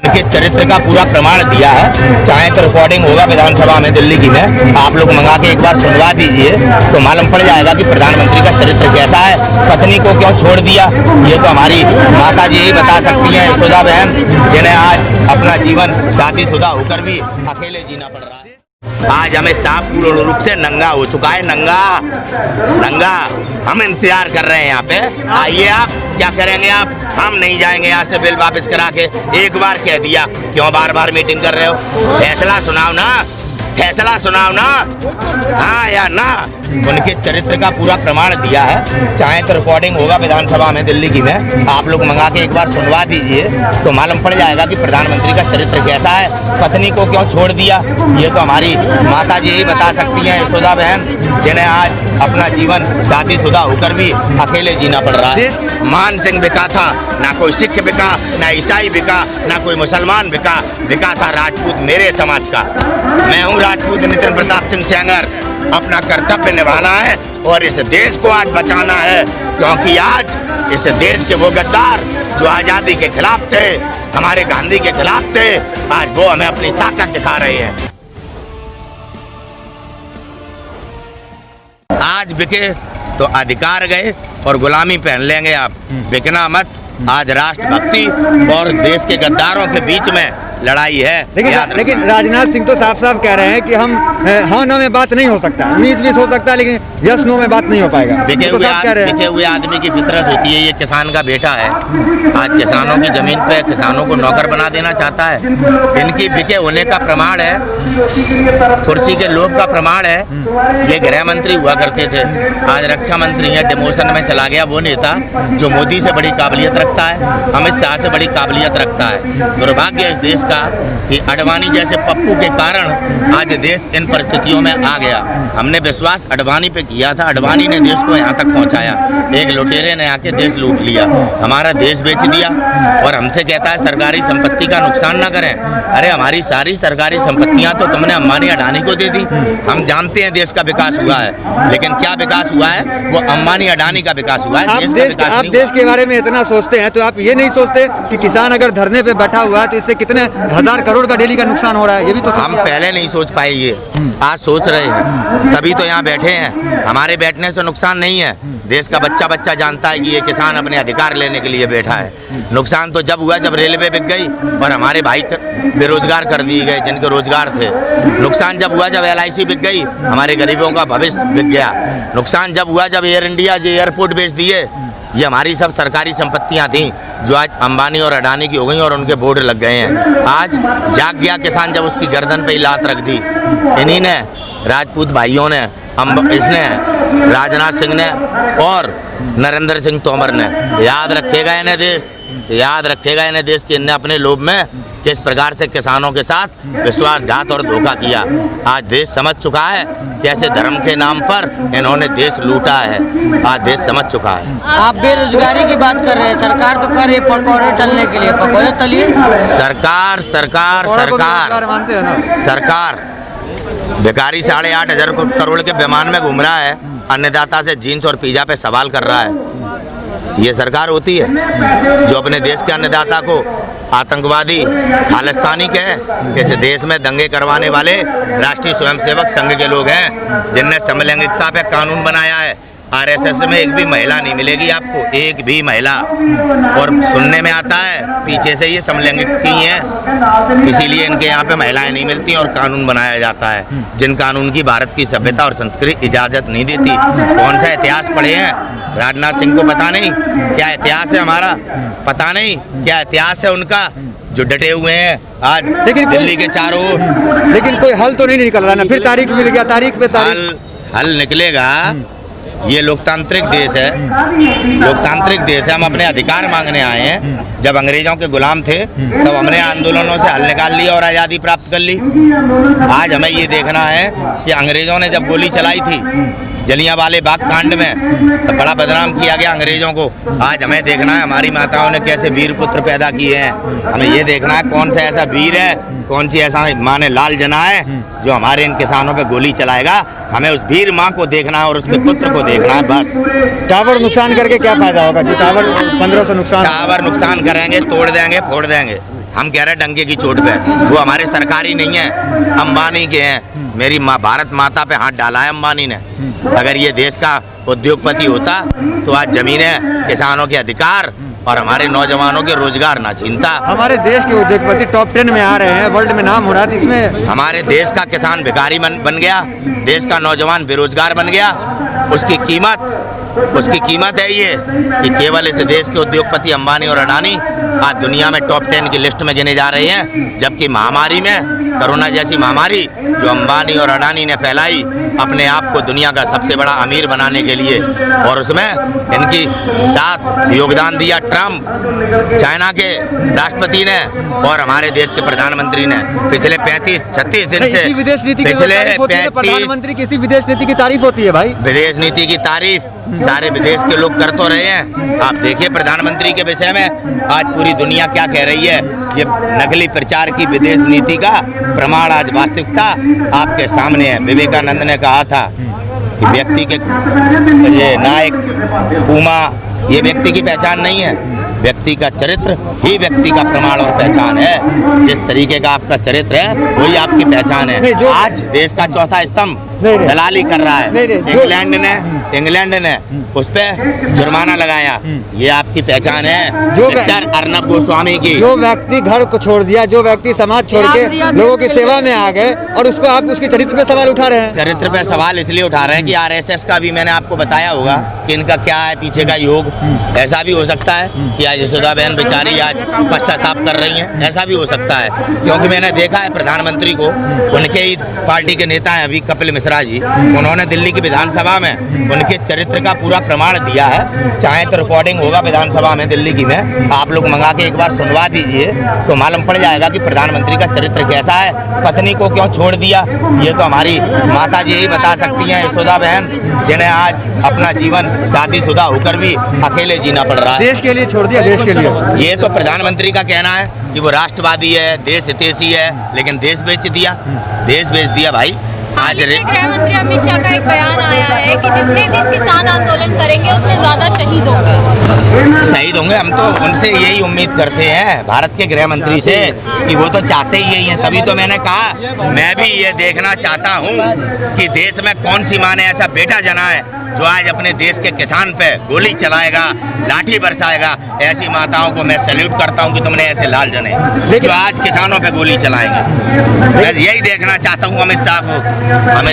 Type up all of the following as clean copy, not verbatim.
उनके चरित्र का पूरा प्रमाण दिया है। चाहे तो रिकॉर्डिंग होगा विधानसभा में दिल्ली की में, आप लोग मंगा के एक बार सुनवा दीजिए तो मालूम पड़ जाएगा कि प्रधानमंत्री का चरित्र कैसा है। पत्नी को क्यों छोड़ दिया, ये तो हमारी माता जी ही बता सकती हैं, यशोदा बहन, जिन्हें आज अपना जीवन शादीशुदा होकर भी अकेले जीना पड़ रहा है। आज हमें साफ पूर्ण रूप से नंगा हो चुका है, नंगा। हम इंतजार कर रहे हैं यहाँ पे, आइए आप, क्या करेंगे आप? हम नहीं जाएंगे यहाँ से बिल वापस करा के। एक बार कह दिया, क्यों बार बार मीटिंग कर रहे हो? फैसला सुनाओ ना, फैसला सुनाओ ना, हाँ या ना। उनके चरित्र का पूरा प्रमाण दिया है। चाहे तो रिकॉर्डिंग होगा विधानसभा में दिल्ली की में, आप लोग मंगा के एक बार सुनवा दीजिए तो मालूम पड़ जाएगा कि प्रधानमंत्री का चरित्र कैसा है। पत्नी को क्यों छोड़ दिया, ये तो हमारी माता जी ही बता सकती हैं, यशोदा बहन, जिन्हें आज अपना जीवन शादीशुदा होकर भी अकेले जीना पड़ रहा है। मान सिंह बिका था, ना कोई सिख बिका, ना ईसाई बिका, ना कोई मुसलमान बिका था राजपूत मेरे समाज का। मैं हूँ राजपूत नितिन प्रताप सिंह सेंगर। अपना कर्तव्य निभाना है और इस देश को आज बचाना है, क्योंकि आज इस देश के वो गद्दार जो आज़ादी के खिलाफ थे, हमारे गांधी के खिलाफ थे, आज वो हमें अपनी ताकत दिखा रहे हैं। आज बिके तो अधिकार गए और गुलामी पहन लेंगे आप, बिकना मत। आज राष्ट्रभक्ति और देश के गद्दारों के बीच में लड़ाई है। लेकिन राजनाथ सिंह तो साफ साफ कह रहे हैं कि हम हाँ ना में बात नहीं हो सकता, 19-20 हो सकता है, लेकिन यस नो में बात नहीं हो पाएगा। बिके हुए आदमी की फितरत होती है, ये किसान का बेटा है। आज किसानों की जमीन पे किसानों को नौकर बना देना चाहता है। इनकी बिके होने का प्रमाण है, कुर्सी के लोभ का प्रमाण है। ये गृह मंत्री हुआ करते थे, आज रक्षा मंत्री है। डिमोशन में चला गया वो नेता जो मोदी से बड़ी काबिलियत रखता है, अमित शाह से बड़ी काबिलियत रखता है। दुर्भाग्य इस देश कि अडवाणी जैसे पप्पू के कारण आज देश इन परिस्थितियों में आ गया। हमने विश्वास अडवाणी पे किया था, अडवाणी ने देश को यहाँ तक पहुँचाया। एक लुटेरे ने आके देश लूट लिया, हमारा देश बेच दिया और हमसे कहता है सरकारी संपत्ति का नुकसान ना करें। अरे हमारी सारी सरकारी संपत्तियाँ तो तुमने अंबानी अडानी को दे दी। हम जानते हैं देश का विकास हुआ है, लेकिन क्या विकास हुआ है? वो अंबानी अडानी का विकास हुआ है। आप देश के बारे में इतना सोचते हैं तो आप ये नहीं सोचते कि किसान अगर धरने पे बैठा हुआ है तो इससे कितने 1000 करोड़ का डेली का नुकसान हो रहा है? ये भी तो हम पहले नहीं सोच पाए, ये आज सोच रहे हैं, तभी तो यहाँ बैठे हैं। हमारे बैठने से नुकसान नहीं है, देश का बच्चा जानता है कि ये किसान अपने अधिकार लेने के लिए बैठा है। नुकसान तो जब हुआ जब रेलवे बिक गई और हमारे भाई बेरोजगार कर दिए गए जिनके रोजगार थे। नुकसान जब हुआ जब LIC बिक गई, हमारे गरीबों का भविष्य बिक गया। नुकसान जब हुआ जब एयर इंडिया जो एयरपोर्ट बेच दिए। ये हमारी सब सरकारी संपत्तियां थीं जो आज अंबानी और अडानी की हो गई और उनके बोर्ड लग गए हैं। आज जाग गया किसान जब उसकी गर्दन पे ही लात रख दी। इन्हीं ने, राजपूत भाइयों ने, इसने, राजनाथ सिंह ने और नरेंद्र सिंह तोमर ने। याद रखेगा इन्हें देश के इन्हें अपने लोभ में किस प्रकार से किसानों के साथ विश्वासघात और धोखा किया। आज देश समझ चुका है कैसे धर्म के नाम पर इन्होंने देश लूटा है। आज देश समझ चुका है। आप बेरोजगारी की बात कर रहे हैं, सरकार तो कर रही है पकौड़े तलने के लिए, पकौड़े तलिए। सरकार भिखारी 8,500 करोड़ के विमान में घूम रहा है, अन्नदाता से जीन्स और पिज्जा पे सवाल कर रहा है। ये सरकार होती है जो अपने देश के अन्नदाता को आतंकवादी खालिस्तानी कहे? इस देश में दंगे करवाने वाले राष्ट्रीय स्वयंसेवक संघ के लोग हैं जिनने समलैंगिकता पे कानून बनाया है। RSS में एक भी महिला नहीं मिलेगी आपको, एक भी महिला। और सुनने में आता है पीछे से ये समलैंगिक की हैं, इसीलिए इनके यहाँ पे महिलाएं नहीं मिलती और कानून बनाया जाता है जिन कानून की भारत की सभ्यता और संस्कृति इजाज़त नहीं देती। कौन सा इतिहास पढ़े हैं? राजनाथ सिंह को पता नहीं क्या इतिहास है हमारा? पता नहीं क्या इतिहास है उनका जो डटे हुए हैं आज दिल्ली के चारों ओर। लेकिन कोई हल तो नहीं निकल रहा ना, फिर तारीख मिल गया, तारीख पे तारीख। हल निकलेगा। ये लोकतांत्रिक देश है, हम अपने अधिकार मांगने आए हैं। जब अंग्रेजों के गुलाम थे तब हमने आंदोलनों से हल निकाल लिया और आज़ादी प्राप्त कर ली। आज हमें ये देखना है कि अंग्रेजों ने जब गोली चलाई थी जलियांवाले बाग कांड में तो बड़ा बदनाम किया गया अंग्रेजों को। आज हमें देखना है हमारी माताओं ने कैसे वीर पुत्र पैदा किए हैं। हमें ये देखना है कौन सा ऐसा वीर है, कौन सी ऐसा माँ ने लाल जना है जो हमारे इन किसानों पे गोली चलाएगा। हमें उस वीर माँ को देखना है और उसके पुत्र को देखना है बस। टावर नुकसान करके क्या फायदा होगा? जो टावर 1500 नुकसान, टावर नुकसान करेंगे, तोड़ देंगे, फोड़ देंगे। हम कह रहे हैं डंके की चोट पे, वो हमारे सरकारी नहीं है, अंबानी के हैं। मेरी माँ भारत माता पे हाथ डाला है अंबानी ने। अगर ये देश का उद्योगपति होता तो आज जमीनें, किसानों के अधिकार और हमारे नौजवानों के रोजगार ना छीनता। हमारे देश के उद्योगपति टॉप 10 में आ रहे हैं, वर्ल्ड में नाम हो रहा है, इसमें हमारे देश का किसान भिखारी बन गया, देश का नौजवान बेरोजगार बन गया। उसकी कीमत है ये कि केवल इस देश के उद्योगपति अंबानी और अडानी आज दुनिया में टॉप 10 की लिस्ट में गिने जा रहे हैं। जबकि महामारी में, कोरोना जैसी महामारी जो अंबानी और अडानी ने फैलाई अपने आप को दुनिया का सबसे बड़ा अमीर बनाने के लिए, और उसमें इनकी साथ योगदान दिया ट्रम्प, चाइना के राष्ट्रपति ने और हमारे देश के प्रधानमंत्री ने। पिछले 35-36 दिन से विदेश नीति की प्रधानमंत्री किसी विदेश नीति की तारीफ होती है भाई। विदेश नीति की तारीफ सारे विदेश के लोग कर तो रहे हैं। आप देखिए प्रधानमंत्री के विषय में आज पूरी दुनिया क्या कह रही है। ये नकली प्रचार की विदेश नीति का प्रमाण आज वास्तविकता आपके सामने है। विवेकानंद ने कहा था कि व्यक्ति के ये नायक, पूमा, ये व्यक्ति की पहचान नहीं है, व्यक्ति का चरित्र ही व्यक्ति का प्रमाण और पहचान है। जिस तरीके का आपका चरित्र है वही आपकी पहचान है। आज देश का चौथा स्तंभ दलाली कर रहा है। इंग्लैंड ने उस पे जुर्माना लगाया, ये आपकी पहचान है। मिस्टर अर्नब गोस्वामी की, जो व्यक्ति घर को छोड़ दिया, जो व्यक्ति समाज छोड़ के लोगों की सेवा में आ गए, और उसको आप उसके चरित्र पे सवाल उठा रहे हैं। चरित्र पे सवाल इसलिए उठा रहे हैं कि आरएसएस का भी मैंने आपको बताया होगा कि इनका क्या है पीछे का योग। ऐसा भी हो सकता है कि आज यशोदा बहन बेचारी आज पश्चाताप कर रही हैं, ऐसा भी हो सकता है। क्योंकि मैंने देखा है प्रधानमंत्री को, उनके ही पार्टी के नेता हैं अभी कपिल मिश्रा जी, उन्होंने दिल्ली की विधानसभा में उनके चरित्र का पूरा प्रमाण दिया है। चाहे तो रिकॉर्डिंग होगा विधानसभा में दिल्ली की में, आप लोग मंगा के एक बार सुनवा दीजिए तो मालूम पड़ जाएगा कि प्रधानमंत्री का चरित्र कैसा है। पत्नी को क्यों छोड़ दिया, ये तो हमारी माता जी ही बता सकती हैं, यशोदा बहन, जिन्हें आज अपना जीवन शादीशुदा होकर भी अकेले जीना पड़ रहा है। देश के लिए छोड़ दिया, देश के लिए। ये तो प्रधानमंत्री का कहना है कि वो राष्ट्रवादी है, देश हितैषी है, लेकिन देश बेच दिया भाई। आज गृह मंत्री अमित शाह का एक बयान आया है कि जितने दिन किसान आंदोलन करेंगे उतने ज्यादा शहीद होंगे। हम तो उनसे यही उम्मीद करते हैं, भारत के गृह मंत्री से, कि वो तो चाहते ही यही हैं। तभी तो मैंने कहा मैं भी ये देखना चाहता हूँ कि देश में कौन सी माँ ने ऐसा बेटा जना है जो आज अपने देश के किसान पे गोली चलाएगा, लाठी बरसाएगा। ऐसी माताओं को मैं सैल्यूट करता हूँ कि तुमने ऐसे लाल जने जो आज किसानों पे गोली चलाएंगे। मैं यही देखना चाहता हूँ अमित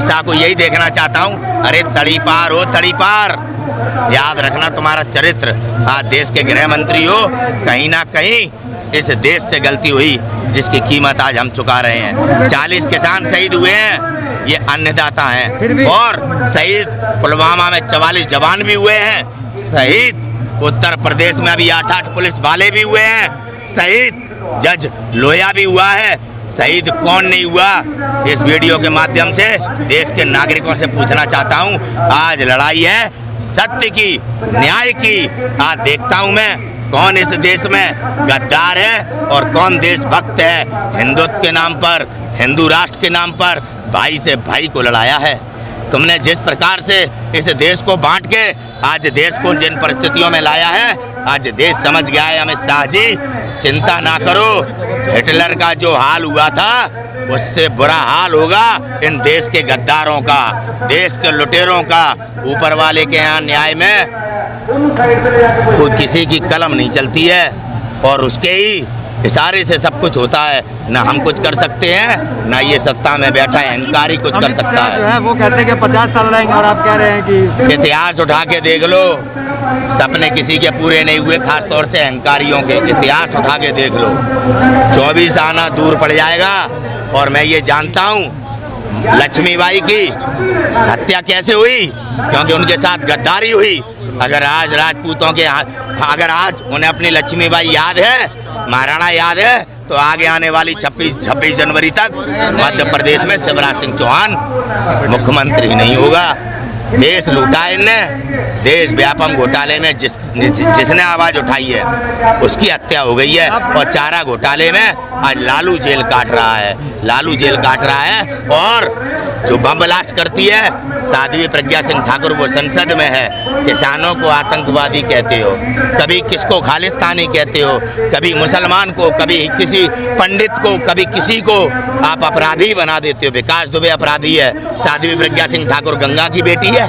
शाह को यही देखना चाहता हूँ। अरे तड़ी पार हो, तड़ी पार, याद रखना तुम्हारा चरित्र। आज देश के गृह मंत्री हो, कहीं ना कहीं इस देश से गलती हुई जिसकी कीमत आज हम चुका रहे हैं। 40 किसान शहीद हुए हैं, ये अन्नदाता हैं, और शहीद पुलवामा में 44 जवान भी हुए हैं, शहीद उत्तर प्रदेश में अभी 8 पुलिस वाले भी हुए हैं, शहीद जज लोहिया भी हुआ है। शहीद कौन नहीं हुआ, इस वीडियो के माध्यम से देश के नागरिकों से पूछना चाहता हूं। आज लड़ाई है सत्य की, न्याय की। आज देखता हूं मैं कौन इस देश में गद्दार है और कौन देशभक्त है। हिंदुत्व के नाम पर, हिंदू राष्ट्र के नाम पर भाई से भाई को लड़ाया है। तुमने जिस प्रकार से इस देश को बांट के आज देश को जिन परिस्थितियों में लाया है, आज देश समझ गया है। अमित शाह जी, चिंता ना करो, हिटलर का जो हाल हुआ था उससे बुरा हाल होगा इन देश के गद्दारों का, देश के लुटेरों का। ऊपर वाले के यहाँ न्याय में कोई किसी की कलम नहीं चलती है, और उसके ही इशारे से सब कुछ होता है। ना हम कुछ कर सकते हैं, ना ये सत्ता में बैठा है अहंकारी कुछ कर सकता है। जो है वो कहते हैं कि 50 साल रहेंगे, और आप कह रहे हैं कि इतिहास उठा के देख लो, सपने किसी के पूरे नहीं हुए, खासतौर से अहंकारियों के। इतिहास उठा के देख लो, 24 आना दूर पड़ जाएगा। और मैं ये जानता हूँ लक्ष्मीबाई की हत्या कैसे हुई, क्योंकि उनके साथ गद्दारी हुई। अगर आज राजपूतों के अगर आज उन्हें अपनी लक्ष्मीबाई याद है, महाराणा याद है, तो आगे आने वाली 26 जनवरी तक मध्य प्रदेश में शिवराज सिंह चौहान मुख्यमंत्री नहीं होगा। देश लूटा इनने। देश व्यापम घोटाले में जिसने आवाज उठाई है उसकी हत्या हो गई है। और चारा घोटाले में आज लालू जेल काट रहा है, लालू जेल काट रहा है। और जो बम ब्लास्ट करती है साध्वी प्रज्ञा सिंह ठाकुर, वो संसद में है। किसानों को आतंकवादी कहते हो, कभी किसको खालिस्तानी कहते हो, कभी मुसलमान को, कभी किसी पंडित को, कभी किसी को आप अपराधी बना देते हो। विकास दुबे अपराधी है, साध्वी प्रज्ञा सिंह ठाकुर गंगा की बेटी है?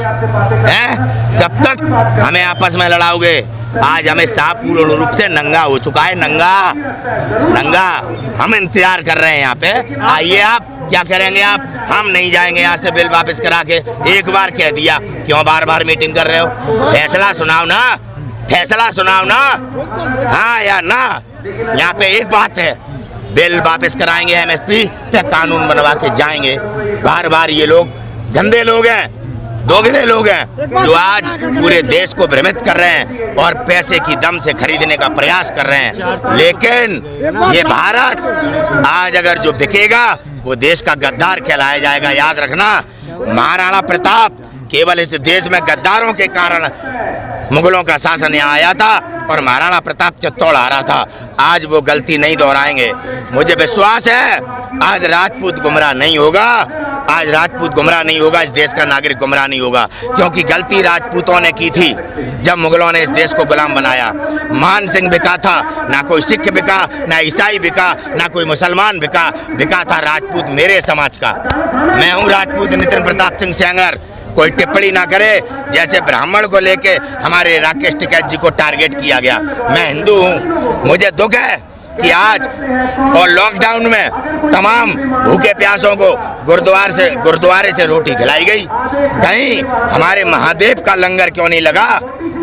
कब तक हमें आपस में लड़ाओगे? आज हमें साफ पूर्ण रूप से नंगा हो चुका है, नंगा। हम इंतजार कर रहे हैं यहाँ पे, आइए आप। क्या करेंगे आप? हम नहीं जाएंगे यहाँ से बिल वापस करा के। एक बार कह दिया, क्यों बार बार मीटिंग कर रहे हो? फैसला सुनाओ ना, फैसला सुनाओ ना, हाँ या ना। यहाँ पे एक बात है, बिल वापस कराएंगे, एमएसपी पे कानून बनवा के जाएंगे। बार बार ये लोग गंदे लोग हैं, दोगले लोग हैं, जो आज पूरे देश को भ्रमित कर रहे हैं और पैसे की दम से खरीदने का प्रयास कर रहे हैं। लेकिन ये भारत आज अगर जो बिकेगा वो देश का गद्दार कहलाया जाएगा। याद रखना, महाराणा प्रताप केवल इस देश में गद्दारों के कारण मुगलों का शासन यहाँ आया था और महाराणा प्रताप चित्तौड़ हारा था। आज वो गलती नहीं दोहराएंगे। मुझे विश्वास है आज राजपूत गुमराह नहीं होगा, आज राजपूत गुमराह नहीं होगा, इस देश का नागरिक गुमराह नहीं होगा। क्योंकि गलती राजपूतों ने की थी जब मुगलों ने इस देश को गुलाम बनाया। मान सिंह बिका था, ना कोई सिख बिका, ना ईसाई बिका, ना कोई मुसलमान बिका, बिका था राजपूत मेरे समाज का। मैं हूँ राजपूत नितिन प्रताप सिंह सेंगर। कोई टिप्पणी ना करे जैसे ब्राह्मण को लेके हमारे राकेश टिकैत जी को टारगेट किया गया। मैं हिंदू हूँ, मुझे दुख है कि आज और लॉकडाउन में तमाम भूखे प्यासों को गुरुद्वारे से रोटी खिलाई गई। कहीं हमारे महादेव का लंगर क्यों नहीं लगा?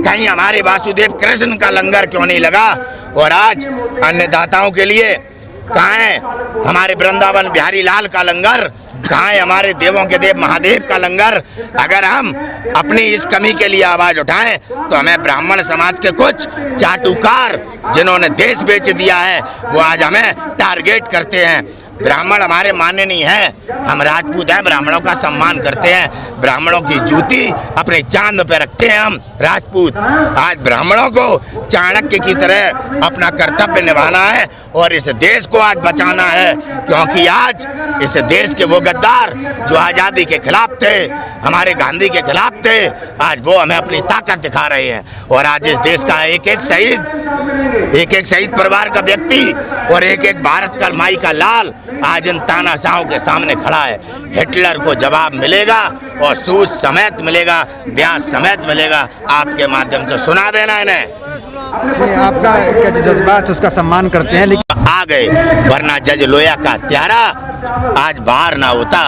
कहीं हमारे वासुदेव कृष्ण का लंगर क्यों नहीं लगा? और आज अन्नदाताओं के लिए कहाँ है हमारे वृंदावन बिहारी लाल का लंगर? कहाँ है हमारे देवों के देव महादेव का लंगर? अगर हम अपनी इस कमी के लिए आवाज उठाएं तो हमें ब्राह्मण समाज के कुछ चाटुकार जिन्होंने देश बेच दिया है वो आज हमें टारगेट करते हैं। ब्राह्मण हमारे मान्य नहीं है, हम राजपूत हैं, ब्राह्मणों का सम्मान करते हैं, ब्राह्मणों की जूती अपने चांद पे रखते हैं हम राजपूत। आज ब्राह्मणों को चाणक्य की तरह अपना कर्तव्य निभाना है और इस देश को आज बचाना है। क्योंकि आज इस देश के वो गद्दार जो आज़ादी के खिलाफ थे, हमारे गांधी के खिलाफ थे, आज वो हमें अपनी ताकत दिखा रहे हैं। और आज इस देश का एक एक शहीद परिवार का व्यक्ति और एक एक भारत का माई का लाल आज इन तानाशाहों के सामने खड़ा है। हिटलर को जवाब मिलेगा और सूद समेत मिलेगा, ब्याज समेत मिलेगा। आपके माध्यम से सुना देना इन्हें। आपका क्या जो जज्बात उसका सम्मान करते हैं, लेकिन आ गए, वरना जज लोया का त्यारा आज बाहर ना होता,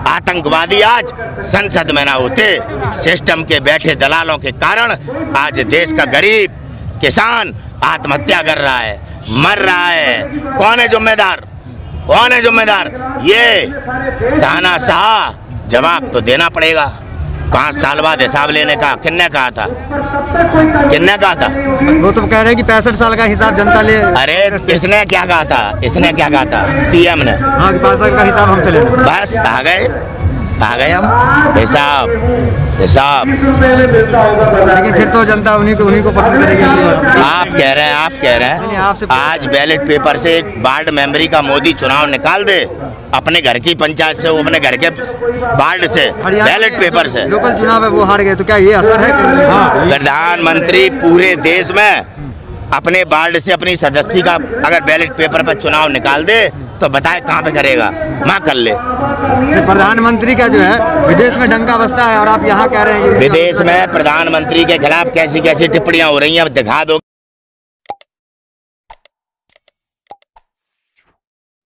आतंकवादी आज संसद में ना होते। सिस्टम के बैठे दलालों के कारण आज देश का गरीब किसान आत्महत्या कर रहा है, मर रहा है। कौन है जिम्मेदार? कौन है जिम्मेदार? ये तानाशाह जवाब तो देना पड़ेगा। 5 साल बाद हिसाब लेने का किन्ने कहा था? किन्ने कहा था? वो तो कह रहे हैं कि 65 साल का हिसाब जनता ले। अरे इसने क्या कहा था? इसने क्या कहा था? पीएम ने। हाँ, 5 साल का हिसाब हमसे लेना। बस आ गए हम। हिसाब लेकिन फिर तो जनता उन्हीं को पसंद करेगी। आप कह रहे हैं आपसे आज बैलेट पेपर से एक वार्ड मेंबरी का मोदी चुनाव निकाल दे, अपने घर की पंचायत से, वो अपने घर के वार्ड से, बैलेट पेपर से। लोकल चुनाव है वो हार गए, तो क्या ये असर है? प्रधानमंत्री पूरे देश में अपने वार्ड से अपनी सदस्य का अगर बैलेट पेपर पर चुनाव निकाल दे तो बताए कहाँ पे करेगा? माँ कर ले। प्रधानमंत्री का जो है विदेश में डंका बजता है और आप यहाँ कह रहे हैं विदेश में प्रधानमंत्री के खिलाफ कैसी कैसी टिप्पणियां हो रही हैं, अब दिखा दो।